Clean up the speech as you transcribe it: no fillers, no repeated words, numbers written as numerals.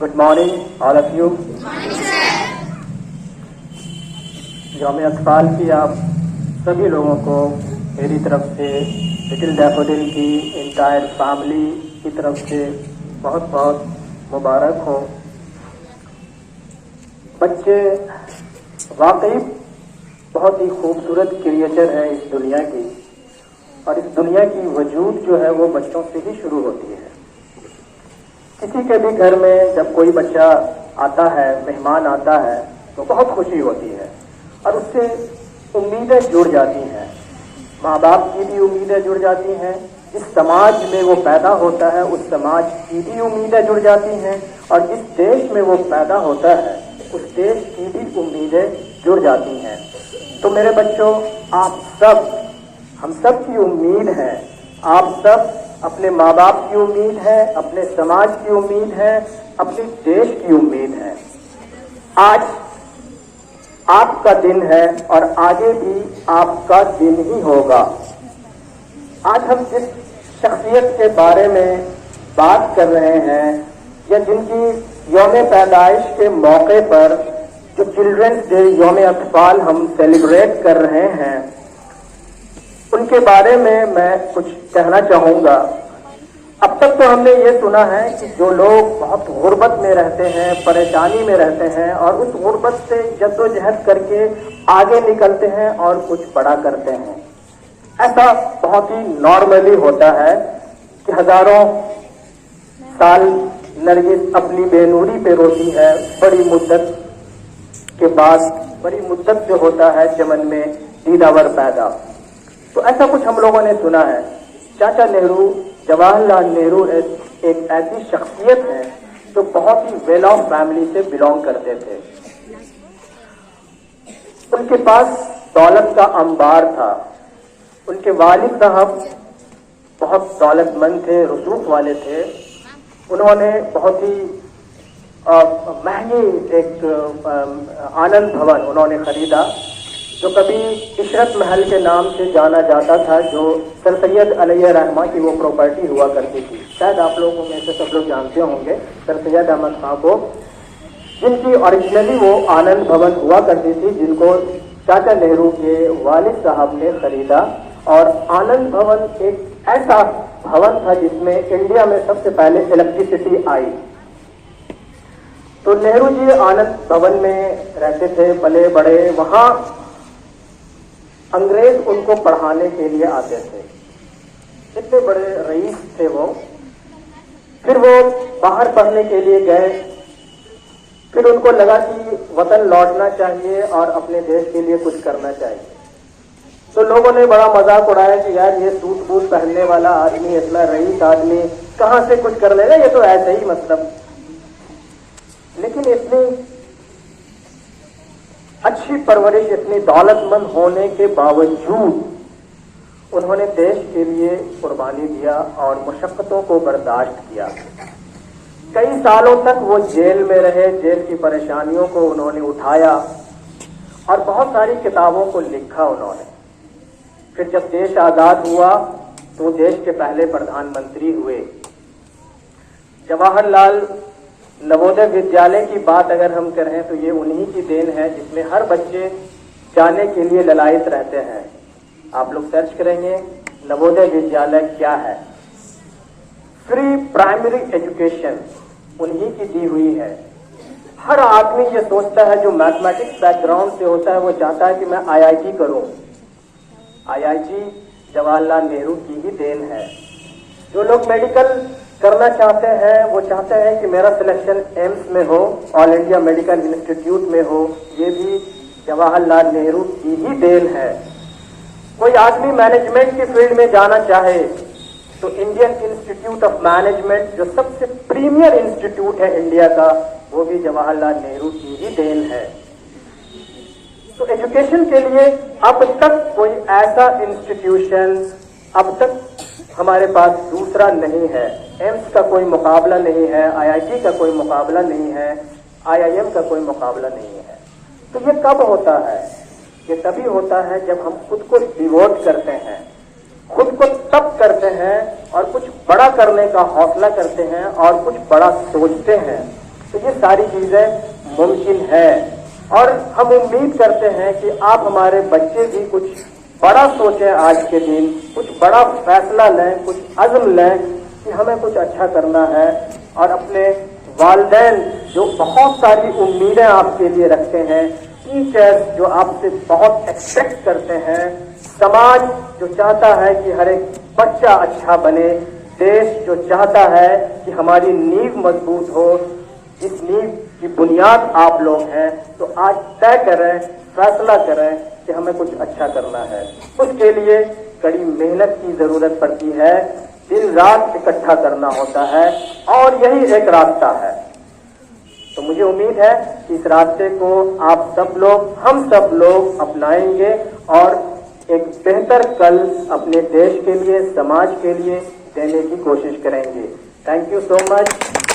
Good morning, all of you. यौम अतफाल की आप सभी लोगों को मेरी तरफ से, लिटिल डैफोडिल की इंटायर फैमिली की तरफ से बहुत बहुत मुबारक हो। बच्चे वाकई बहुत ही खूबसूरत क्रिएचर है इस दुनिया की, और इस दुनिया की वजूद जो है वो बच्चों से ही शुरू होती है। किसी के भी घर में जब कोई बच्चा आता है, मेहमान आता है, तो बहुत खुशी होती है और उससे उम्मीदें जुड़ जाती हैं। माँ बाप की भी उम्मीदें जुड़ जाती हैं, जिस समाज में वो पैदा होता है उस समाज की भी उम्मीदें जुड़ जाती हैं, और जिस देश में वो पैदा होता है उस देश की भी उम्मीदें जुड़ जाती हैं। तो मेरे बच्चों, आप सब, हम सब की उम्मीद है, आप सब अपने माँ बाप की उम्मीद है, अपने समाज की उम्मीद है, अपने देश की उम्मीद है। आज आपका दिन है और आगे भी आपका दिन ही होगा। आज हम जिस शख्सियत के बारे में बात कर रहे हैं, या जिनकी यौम पैदाइश के मौके पर जो चिल्ड्रंस डे यौम अतफाल हम सेलिब्रेट कर रहे हैं, उनके बारे में मैं कुछ कहना चाहूंगा। अब तक तो हमने ये सुना है कि जो लोग बहुत गुर्बत में रहते हैं, परेशानी में रहते हैं, और उस गुर्बत से जद्दोजहद करके आगे निकलते हैं और कुछ बड़ा करते हैं, ऐसा बहुत ही नॉर्मली होता है कि हजारों साल नरगिस अपनी बेनूरी पे रोती है, बड़ी मुद्दत के बाद, बड़ी मुद्दत से होता है चमन में दीदावर पैदा। तो ऐसा कुछ हम लोगों ने सुना है। चाचा नेहरू, जवाहरलाल नेहरू एक ऐसी शख्सियत है जो बहुत ही वेल ऑफ फैमिली से बिलोंग करते थे। उनके पास दौलत का अंबार था। उनके वालिद साहब बहुत दौलतमंद थे, रसूख वाले थे। उन्होंने बहुत ही महंगी एक आनंद भवन उन्होंने खरीदा, जो कभी इशरत महल के नाम से जाना जाता था, जो सर सैयद अलैहि रहमा की वो प्रॉपर्टी हुआ करती थी। शायद आप लोगों में से सब लोग जानते होंगे सर सैयद अहमद खां को, जिनकी ओरिजिनली वो आनंद भवन हुआ करती थी, जिनको चाचा नेहरू के वालिद साहब ने खरीदा। और आनंद भवन एक ऐसा भवन था जिसमें इंडिया में सबसे पहले इलेक्ट्रिसिटी आई। तो नेहरू जी आनंद भवन में रहते थे, पले बड़े। वहां अंग्रेज उनको पढ़ाने के लिए आते थे, इतने बड़े रईस थे वो। फिर वो बाहर पढ़ने के लिए गए। फिर उनको लगा कि वतन लौटना चाहिए और अपने देश के लिए कुछ करना चाहिए। तो लोगों ने बड़ा मजाक उड़ाया कि यार ये सूट बूट पहनने वाला आदमी, इतना रईस आदमी कहां से कुछ कर लेगा, ये तो ऐसे ही मतलब। लेकिन इतनी अच्छी परवरिश, इतनी दौलतमंद होने के बावजूद उन्होंने देश के लिए कुर्बानी दिया और मुशक्कतों को बर्दाश्त किया। कई सालों तक वो जेल में रहे, जेल की परेशानियों को उन्होंने उठाया और बहुत सारी किताबों को लिखा उन्होंने। फिर जब देश आजाद हुआ तो देश के पहले प्रधानमंत्री हुए। जवाहरलाल नवोदय विद्यालय की बात अगर हम करें तो ये उन्हीं की देन है, जिसमें हर बच्चे जाने के लिए ललायत रहते हैं। आप लोग सर्च करेंगे नवोदय विद्यालय क्या है। फ्री प्राइमरी एजुकेशन उन्हीं की दी हुई है। हर आदमी ये सोचता है, जो मैथमेटिक्स बैकग्राउंड से होता है, वो चाहता है कि मैं IIT करूं। IIT जवाहरलाल नेहरू की ही देन है। जो लोग मेडिकल करना चाहते हैं, वो चाहते हैं कि मेरा सिलेक्शन एम्स में हो, ऑल इंडिया मेडिकल इंस्टीट्यूट में हो, ये भी जवाहरलाल नेहरू की ही देन है। कोई आदमी मैनेजमेंट की फील्ड में जाना चाहे तो इंडियन इंस्टीट्यूट ऑफ मैनेजमेंट, जो सबसे प्रीमियर इंस्टीट्यूट है इंडिया का, वो भी जवाहरलाल नेहरू की ही देन है। तो एजुकेशन के लिए अब तक कोई ऐसा इंस्टीट्यूशन अब तक हमारे पास दूसरा नहीं है। एम्स का कोई मुकाबला नहीं है, IIT का कोई मुकाबला नहीं है, IIM का कोई मुकाबला नहीं है। तो ये कब होता है? ये तभी होता है जब हम खुद को डिवोट करते हैं, खुद को तब करते हैं और कुछ बड़ा करने का हौसला करते हैं और कुछ बड़ा सोचते हैं। تو یہ ساری چیزیں ممکن ہے اور ہم امید کرتے ہیں کہ آپ ہمارے بچے بھی کچھ بڑا سوچیں، آج کے دن کچھ بڑا فیصلہ لیں، کچھ عزم لیں کہ ہمیں کچھ اچھا کرنا ہے، اور اپنے والدین جو بہت ساری امیدیں آپ کے لیے رکھتے ہیں، ٹیچر جو آپ سے بہت ایکسپیکٹ کرتے ہیں، سماج جو چاہتا ہے کہ ہر ایک بچہ اچھا بنے، دیش جو چاہتا ہے کہ ہماری نیو مضبوط ہو، اس نیو کی بنیاد آپ لوگ ہیں، تو آج طے کریں، فیصلہ کریں کہ ہمیں کچھ اچھا کرنا ہے۔ اس کے لیے کڑی محنت کی ضرورت پڑتی ہے، دن رات اکٹھا کرنا ہوتا ہے، اور یہی ایک راستہ ہے۔ تو مجھے امید ہے کہ اس راستے کو آپ سب لوگ، ہم سب لوگ اپنائیں گے اور ایک بہتر کل اپنے دیش کے لیے، سماج کے لیے دینے کی کوشش کریں گے۔ Thank you so much.